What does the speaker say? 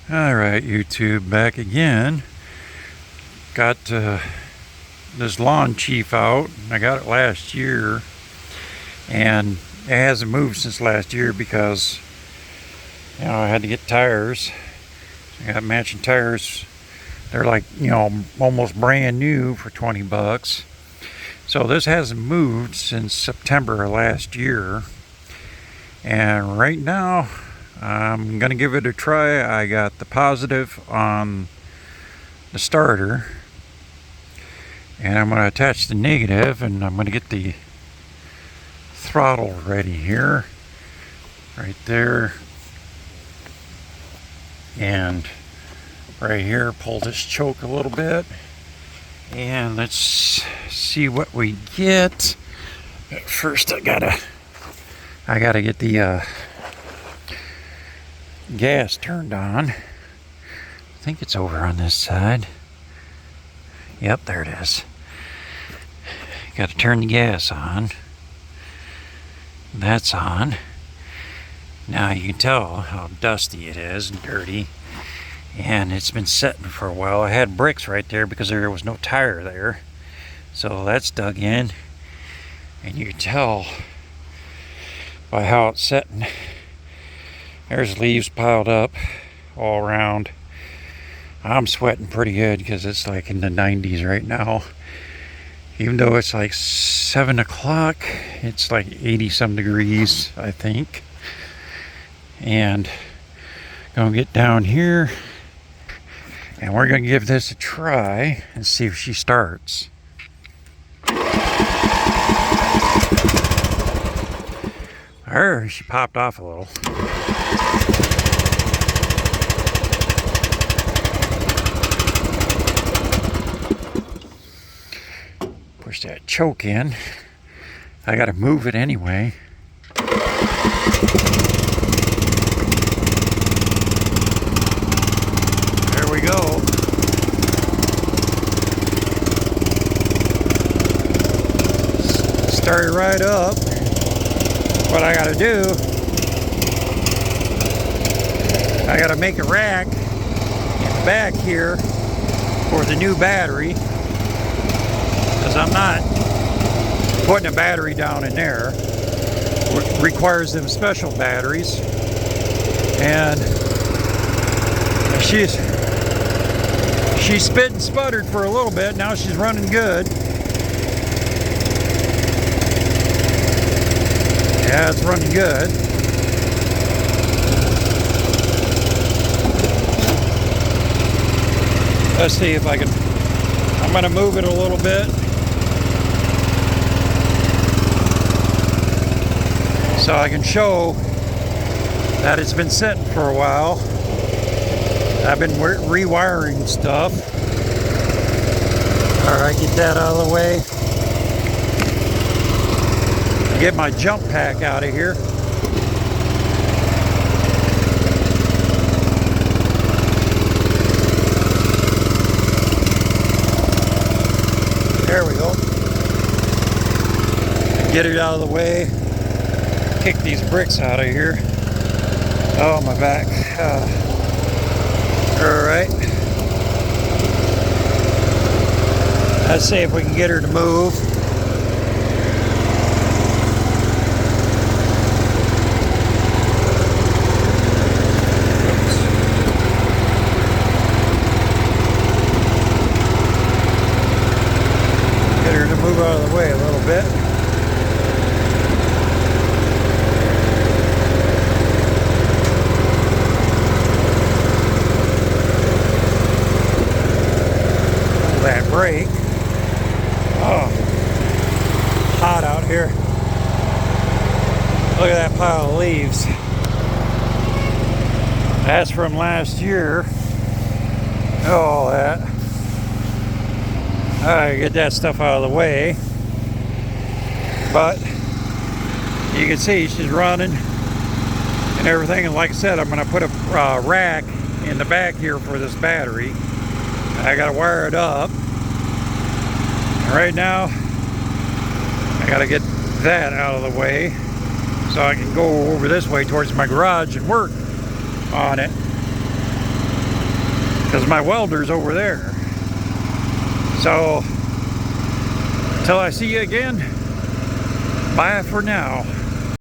Alright, YouTube, back again. Got this lawn chief out. I got it last year, and it hasn't moved since last year because I had to get tires. I got matching tires. They're like, almost brand new for 20 bucks. So this hasn't moved since September of last year, and right now I'm gonna give it a try. I got the positive on the starter, and I'm gonna attach the negative, and I'm gonna get the throttle ready here, right there, and right here. Pull this choke a little bit, and let's see what we get. But first, I gotta get the gas turned on. I think it's over on this side. Yep, there it is. Got to turn the gas on. That's on. Now you can tell how dusty it is and dirty, and it's been sitting for a while. I had bricks right there because there was no tire there, so that's dug in, and you can tell by how it's sitting. There's leaves piled up all around. I'm sweating pretty good because it's like in the 90s right now. Even though it's like 7 o'clock, it's like 80 some degrees, I think. And gonna get down here, and we're gonna give this a try and see if she starts. She popped off a little. Push that choke in. I gotta move it anyway. There we go. Start it right up. What I gotta do, I gotta make a rack in the back here for the new battery, because I'm not putting a battery down in there. It requires them special batteries, and she spit and sputtered for a little bit. Now she's running good. Yeah, it's running good. Let's see if I can. I'm going to move it a little bit so I can show that it's been sitting for a while. I've been rewiring stuff. All right, get that out of the way. Get my jump pack out of here. There we go. Get it out of the way. Kick these bricks out of here. Oh, my back. All right. Let's see if we can get her to move. Move out of the way a little bit. Pull that brake. Oh, hot out here. Look at that pile of leaves. That's from last year. Oh, that. Alright, get that stuff out of the way. But you can see she's running and everything. And like I said, I'm going to put a rack in the back here for this battery. I got to wire it up. And right now, I got to get that out of the way so I can go over this way towards my garage and work on it. because my welder's over there. So, till I see you again, bye for now.